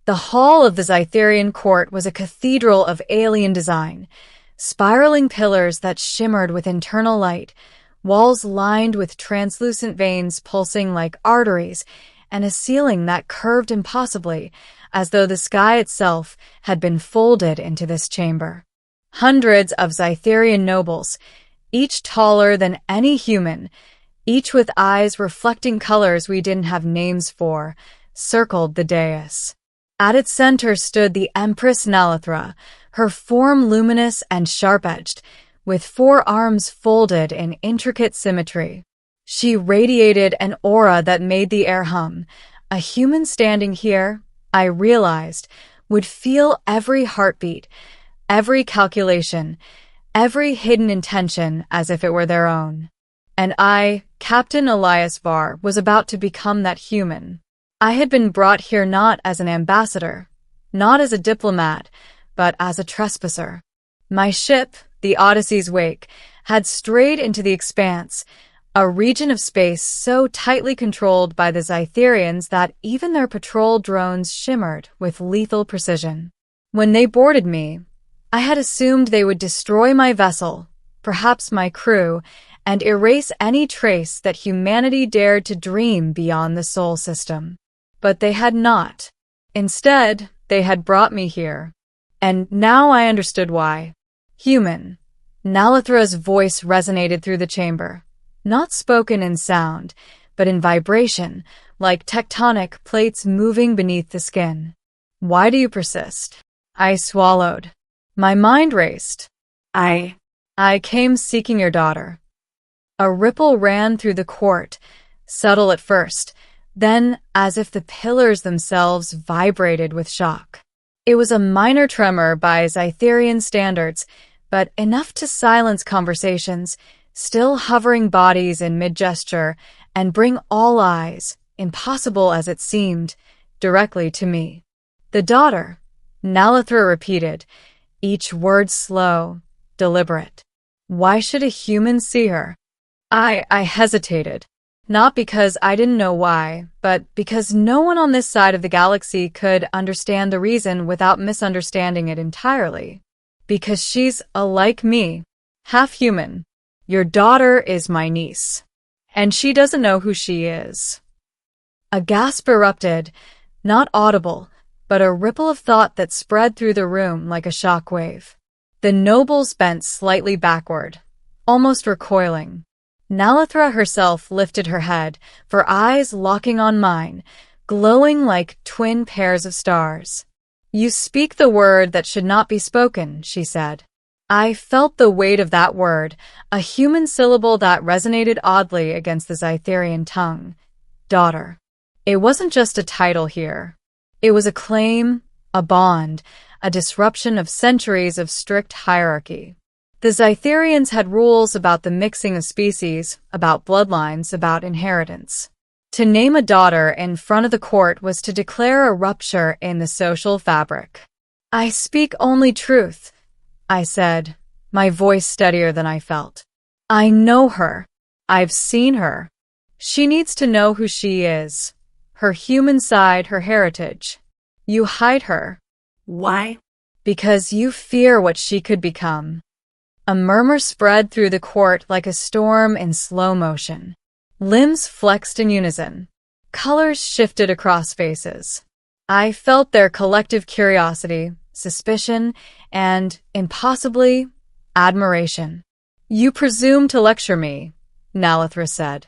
The hall of the Zytherian court was a cathedral of alien design, spiraling pillars that shimmered with internal light, walls lined with translucent veins pulsing like arteries, and a ceiling that curved impossibly, as though the sky itself had been folded into this chamber. Hundreds of Zytherian nobles, each taller than any human, each with eyes reflecting colors we didn't have names for, circled the dais. At its center stood the Empress Nalathra, her form luminous and sharp-edged, with 4 arms folded in intricate symmetry. She radiated an aura that made the air hum. A human standing here, I realized, would feel every heartbeat, every calculation, every hidden intention as if it were their own. And I, Captain Elias Var, was about to become that human. I had been brought here not as an ambassador, not as a diplomat, but as a trespasser. My ship, the Odyssey's Wake, had strayed into the expanse, a region of space so tightly controlled by the Zytherians that even their patrol drones shimmered with lethal precision. When they boarded me, I had assumed they would destroy my vessel, perhaps my crew, and erase any trace that humanity dared to dream beyond the Sol system. But they had not. Instead, they had brought me here. And now I understood why. Human. Nalathra's voice resonated through the chamber, not spoken in sound, but in vibration, like tectonic plates moving beneath the skin. Why do you persist? I swallowed. My mind raced. I came seeking your daughter. A ripple ran through the court, subtle at first, then as if the pillars themselves vibrated with shock. It was a minor tremor by Zytherian standards, but enough to silence conversations, still hovering bodies in mid-gesture, and bring all eyes, impossible as it seemed, directly to me. The daughter, Nalathra repeated, each word slow, deliberate. Why should a human see her? I hesitated. Not because I didn't know why, but because no one on this side of the galaxy could understand the reason without misunderstanding it entirely. Because she's like me, half human. Your daughter is my niece, and she doesn't know who she is. A gasp erupted, not audible, but a ripple of thought that spread through the room like a shock wave. The nobles bent slightly backward, almost recoiling. Nalathra herself lifted her head, her eyes locking on mine, glowing like twin pairs of stars. You speak the word that should not be spoken, she said. I felt the weight of that word, a human syllable that resonated oddly against the Zytherian tongue. Daughter. It wasn't just a title here. It was a claim, a bond, a disruption of centuries of strict hierarchy. The Zytherians had rules about the mixing of species, about bloodlines, about inheritance. To name a daughter in front of the court was to declare a rupture in the social fabric. I speak only truth, I said, my voice steadier than I felt. I know her. I've seen her. She needs to know who she is, her human side, her heritage. You hide her. Why? Because you fear what she could become. A murmur spread through the court like a storm in slow motion. Limbs flexed in unison. Colors shifted across faces. I felt their collective curiosity, suspicion, and, impossibly, admiration. You presume to lecture me, Nalathra said.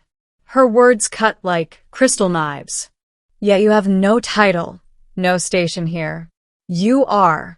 Her words cut like crystal knives. Yet you have no title, no station here. You are.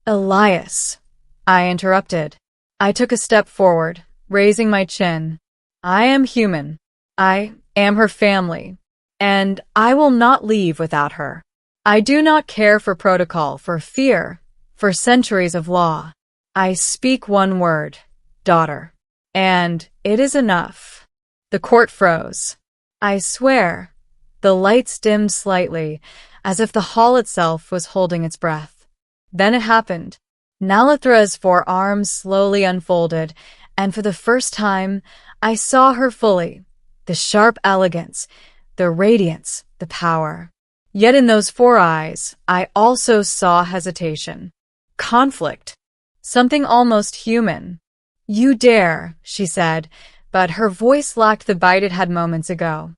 Elias, I interrupted. I took a step forward, raising my chin. I am human. I am her family, and I will not leave without her. I do not care for protocol, for fear, for centuries of law. I speak one word, daughter, and it is enough. The court froze. I swear, the lights dimmed slightly, as if the hall itself was holding its breath. Then it happened. Nalathra's 4 arms slowly unfolded, and for the first time, I saw her fully. The sharp elegance, the radiance, the power. Yet in those 4 eyes, I also saw hesitation. Conflict. Something almost human. "You dare," she said, but her voice lacked the bite it had moments ago.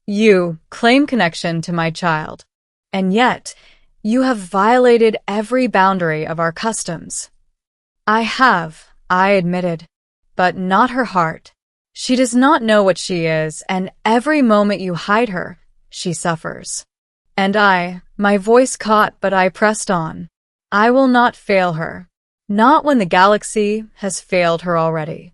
"You claim connection to my child. And yet, you have violated every boundary of our customs." "I have," I admitted. "But not her heart. She does not know what she is, and every moment you hide her, she suffers." And my voice caught, but I pressed on. "I will not fail her. Not when the galaxy has failed her already."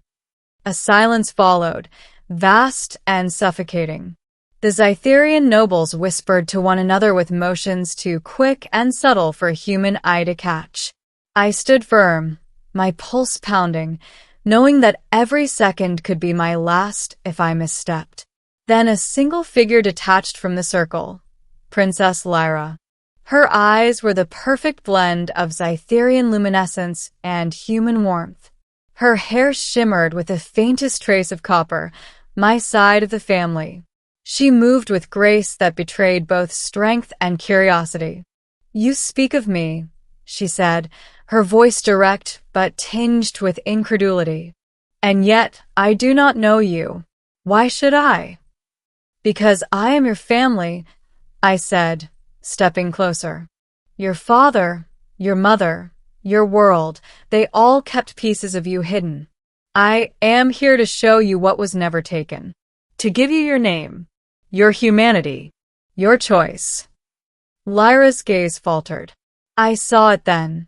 A silence followed, vast and suffocating. The Zytherian nobles whispered to one another with motions too quick and subtle for a human eye to catch. I stood firm, my pulse pounding, knowing that every second could be my last if I misstepped. Then a single figure detached from the circle, Princess Lyra. Her eyes were the perfect blend of Zytherian luminescence and human warmth. Her hair shimmered with the faintest trace of copper, my side of the family. She moved with grace that betrayed both strength and curiosity. "You speak of me," she said, her voice direct but tinged with incredulity. "And yet I do not know you. Why should I?" "Because I am your family," I said, stepping closer. "Your father, your mother, your world, they all kept pieces of you hidden. I am here to show you what was never taken. To give you your name, your humanity, your choice." Lyra's gaze faltered. I saw it then.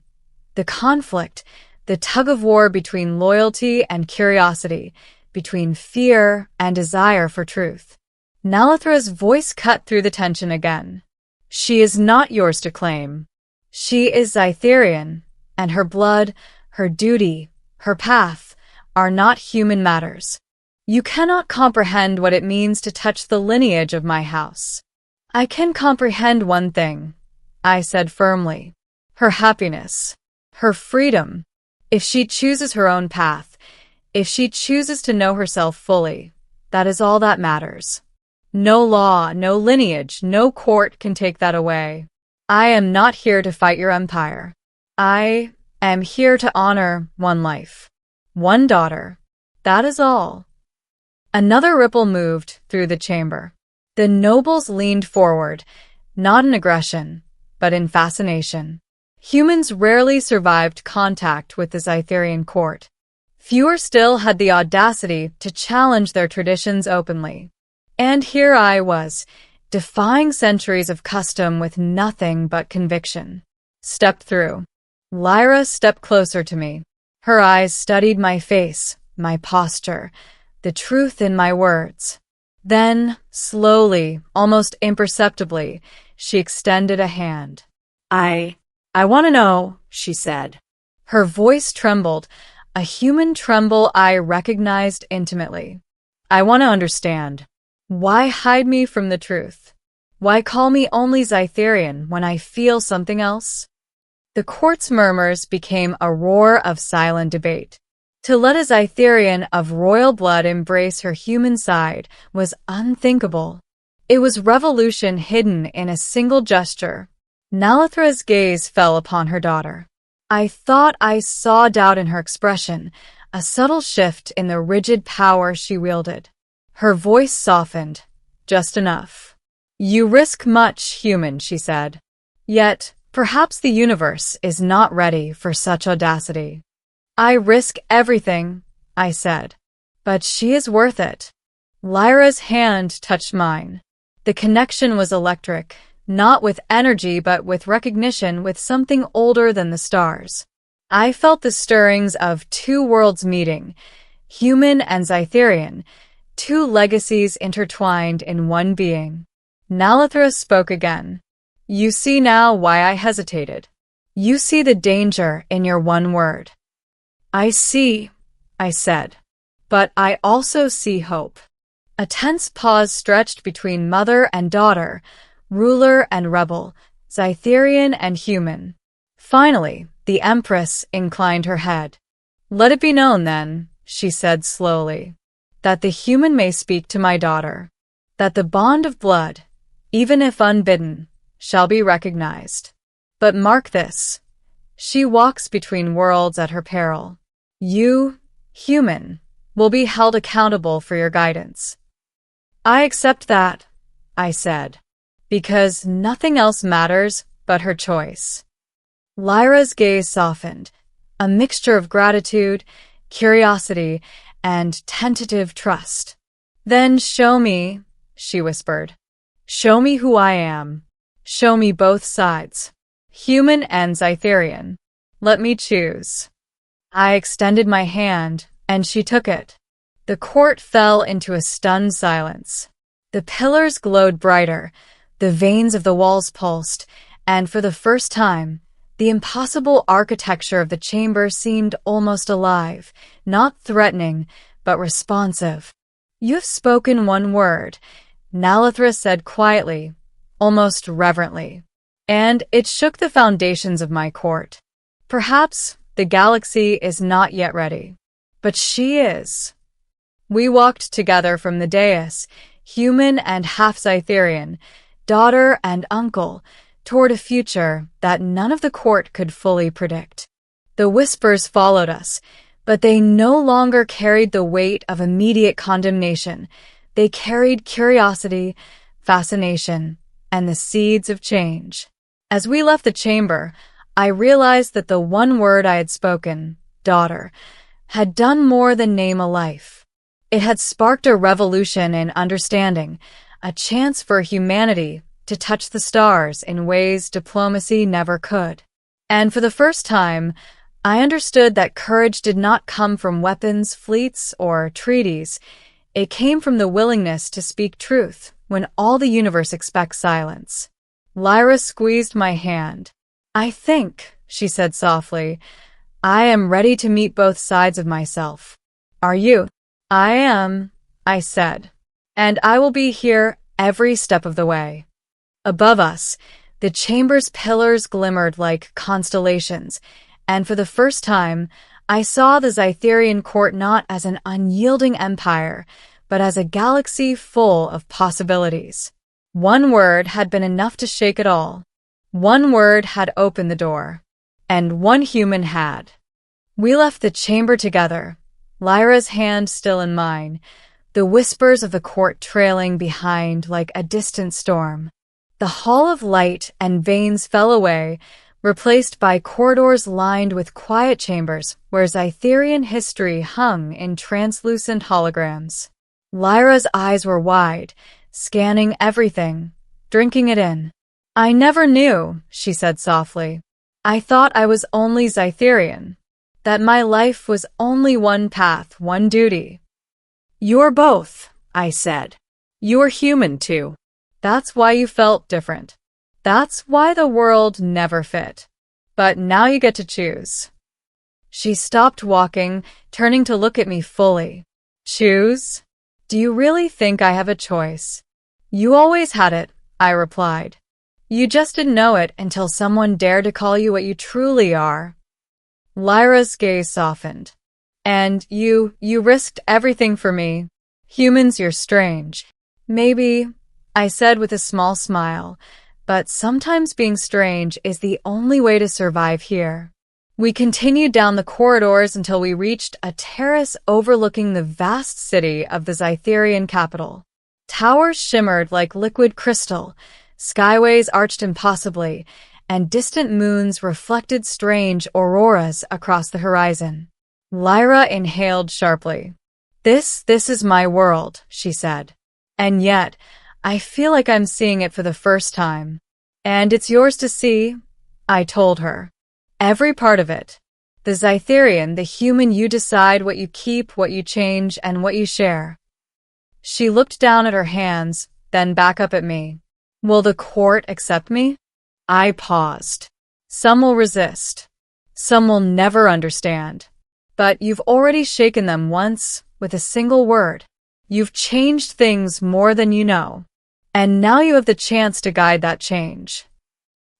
The conflict, the tug-of-war between loyalty and curiosity, between fear and desire for truth. Nalathra's voice cut through the tension again. "She is not yours to claim. She is Zytherian, and her blood, her duty, her path are not human matters. You cannot comprehend what it means to touch the lineage of my house." "I can comprehend one thing," I said firmly. "Her happiness, her freedom. If she chooses her own path, if she chooses to know herself fully, that is all that matters. No law, no lineage, no court can take that away. I am not here to fight your empire. I am here to honor one life, one daughter. That is all." Another ripple moved through the chamber. The nobles leaned forward, not in aggression, but in fascination. Humans rarely survived contact with the Zytherian court. Fewer still had the audacity to challenge their traditions openly. And here I was, defying centuries of custom with nothing but conviction. Stepped through. Lyra stepped closer to me. Her eyes studied my face, my posture, the truth in my words. Then, slowly, almost imperceptibly, she extended a hand. I want to know," she said. Her voice trembled, a human tremble I recognized intimately. "I want to understand. Why hide me from the truth? Why call me only Zytherian when I feel something else?" The court's murmurs became a roar of silent debate. To let a Zytherian of royal blood embrace her human side was unthinkable. It was revolution hidden in a single gesture. Nalathra's gaze fell upon her daughter. I thought I saw doubt in her expression, a subtle shift in the rigid power she wielded. Her voice softened, just enough. "You risk much, human," she said. "Yet, perhaps the universe is not ready for such audacity." "I risk everything," I said. "But she is worth it." Lyra's hand touched mine. The connection was electric, not with energy but with recognition, with something older than the stars. I felt the stirrings of 2 worlds meeting, human and Zytherian, 2 legacies intertwined in one being. Nalathra spoke again. "You see now why I hesitated. You see the danger in your one word." "I see," I said. "But I also see hope." A tense pause stretched between mother and daughter, ruler and rebel, Zytherian and human. Finally, the Empress inclined her head. "Let it be known, then," she said slowly, "that the human may speak to my daughter, that the bond of blood, even if unbidden, shall be recognized. But mark this. She walks between worlds at her peril. You, human, will be held accountable for your guidance. I accept that, I said, because nothing else matters but her choice. Lyra's gaze softened, a mixture of gratitude, curiosity, and tentative trust. Then show me, she whispered. Show me who I am. Show me both sides, human and Scytherian. Let me choose. I extended my hand, and she took it. The court fell into a stunned silence. The pillars glowed brighter, the veins of the walls pulsed, and for the first time, the impossible architecture of the chamber seemed almost alive, not threatening, but responsive. You have spoken one word, Nalathra said quietly, almost reverently, and it shook the foundations of my court. Perhaps the galaxy is not yet ready, but she is. We walked together from the dais, human and half Scytherian, daughter and uncle, toward a future that none of the court could fully predict. The whispers followed us, but they no longer carried the weight of immediate condemnation. They carried curiosity, fascination, and the seeds of change. As we left the chamber, I realized that the one word I had spoken, daughter, had done more than name a life. It had sparked a revolution in understanding, a chance for humanity to touch the stars in ways diplomacy never could. And for the first time, I understood that courage did not come from weapons, fleets, or treaties. It came from the willingness to speak truth when all the universe expects silence. Lyra squeezed my hand. I think, she said softly, I am ready to meet both sides of myself. Are you? I am, I said, and I will be here every step of the way. Above us, the chamber's pillars glimmered like constellations, and for the first time, I saw the Scytherian court not as an unyielding empire, but as a galaxy full of possibilities. One word had been enough to shake it all. One word had opened the door, and one human had. We left the chamber together, Lyra's hand still in mine, the whispers of the court trailing behind like a distant storm. The hall of light and veins fell away, replaced by corridors lined with quiet chambers where Scytherian history hung in translucent holograms. Lyra's eyes were wide, scanning everything, drinking it in. I never knew, she said softly. I thought I was only Scytherian, that my life was only one path, one duty. You're both, I said. You're human too. That's why you felt different. That's why the world never fit. But now you get to choose. She stopped walking, turning to look at me fully. Choose? Do you really think I have a choice? You always had it, I replied. You just didn't know it until someone dared to call you what you truly are. Lyra's gaze softened. And you risked everything for me. Humans, you're strange. Maybe, I said with a small smile, but sometimes being strange is the only way to survive here. We continued down the corridors until we reached a terrace overlooking the vast city of the Scytherian capital. Towers shimmered like liquid crystal, skyways arched impossibly, and distant moons reflected strange auroras across the horizon. Lyra inhaled sharply. This is my world, she said. And yet, I feel like I'm seeing it for the first time. And it's yours to see, I told her. Every part of it. The Scytherian, the human you decide what you keep, what you change, and what you share. She looked down at her hands, then back up at me. Will the court accept me? I paused. Some will resist. Some will never understand. But you've already shaken them once with a single word. You've changed things more than you know. And now you have the chance to guide that change.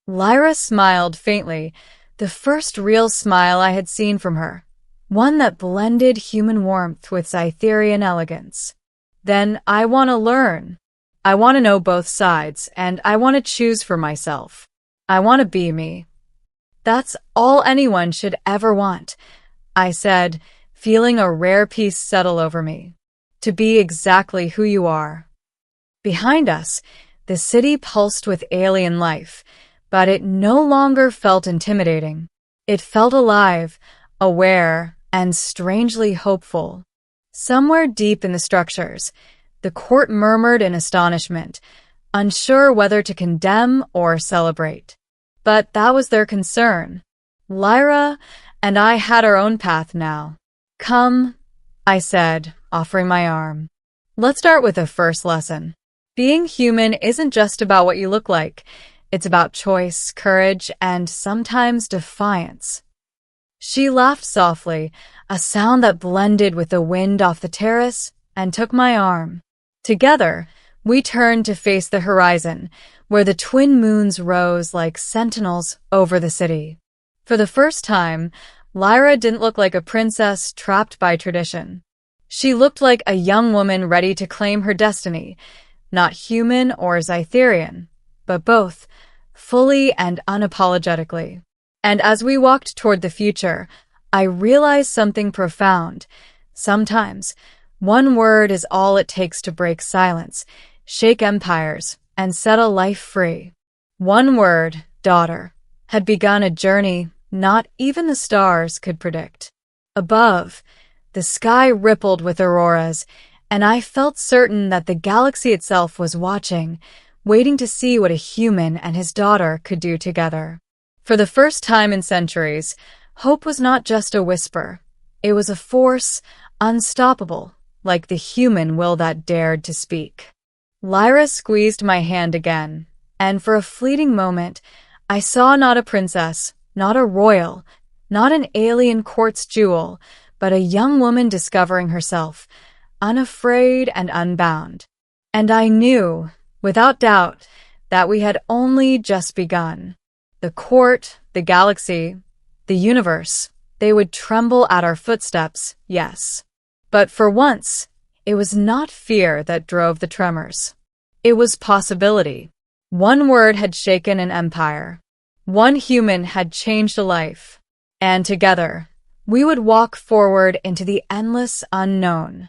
Lyra smiled faintly, the first real smile I had seen from her, one that blended human warmth with Scytherian elegance. Then I want to learn. I want to know both sides, and I want to choose for myself. I want to be me. That's all anyone should ever want, I said, feeling a rare peace settle over me. To be exactly who you are. Behind us, the city pulsed with alien life, but it no longer felt intimidating. It felt alive, aware, and strangely hopeful. Somewhere deep in the structures, the court murmured in astonishment, unsure whether to condemn or celebrate. But that was their concern. Lyra and I had our own path now. Come, I said, offering my arm. Let's start with the first lesson. Being human isn't just about what you look like. It's about choice, courage, and sometimes defiance. She laughed softly, a sound that blended with the wind off the terrace, and took my arm. Together, we turned to face the horizon, where the twin moons rose like sentinels over the city. For the first time, Lyra didn't look like a princess trapped by tradition. She looked like a young woman ready to claim her destiny, not human or Zytherian, but both, fully and unapologetically. And as we walked toward the future, I realized something profound. Sometimes, one word is all it takes to break silence, shake empires, and set a life free. One word, daughter, had begun a journey not even the stars could predict. Above, the sky rippled with auroras, and I felt certain that the galaxy itself was watching, waiting to see what a human and his daughter could do together. For the first time in centuries, hope was not just a whisper. It was a force, unstoppable, like the human will that dared to speak. Lyra squeezed my hand again, and for a fleeting moment, I saw not a princess, not a royal, not an AlienCourt's jewel, but a young woman discovering herself, unafraid and unbound. And I knew, without doubt, that we had only just begun. The court, the galaxy, the universe, they would tremble at our footsteps, yes. But for once, it was not fear that drove the tremors. It was possibility. One word had shaken an empire. One human had changed a life. And together, we would walk forward into the endless unknown.